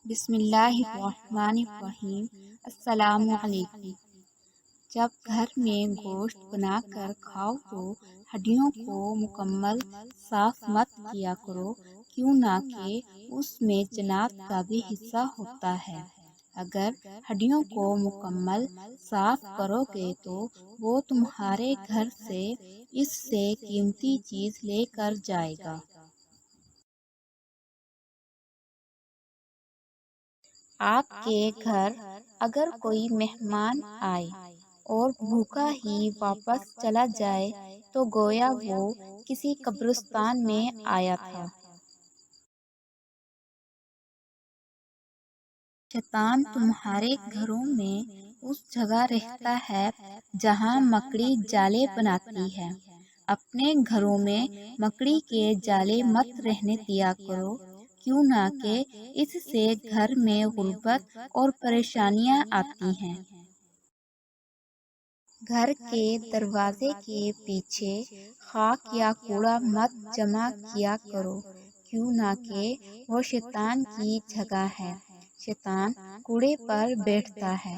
بسم اللہ الرحمن الرحیم۔ السلام علیکم۔ جب گھر میں گوشت بنا کر کھاؤ تو ہڈیوں کو مکمل صاف مت کیا کرو، کیوں نہ کہ اس میں جنات کا بھی حصہ ہوتا ہے۔ اگر ہڈیوں کو مکمل صاف کرو گے تو وہ تمہارے گھر سے اس سے قیمتی چیز لے کر جائے گا۔ آپ کے گھر اگر کوئی مہمان آئے اور بھوکا ہی واپس چلا جائے تو گویا وہ کسی قبرستان میں آیا تھا۔ شیطان تمہارے گھروں میں اس جگہ رہتا ہے جہاں مکڑی جالے بناتی ہے۔ اپنے گھروں میں مکڑی کے جالے مت رہنے دیا کرو، کیوں نہ کہ اس سے گھر میں غربت اور پریشانیاں آتی ہیں۔ گھر کے دروازے کے پیچھے خاک یا کوڑا مت جمع کیا کرو، کیوں نہ کہ وہ شیطان کی جگہ ہے۔ شیطان کوڑے پر بیٹھتا ہے۔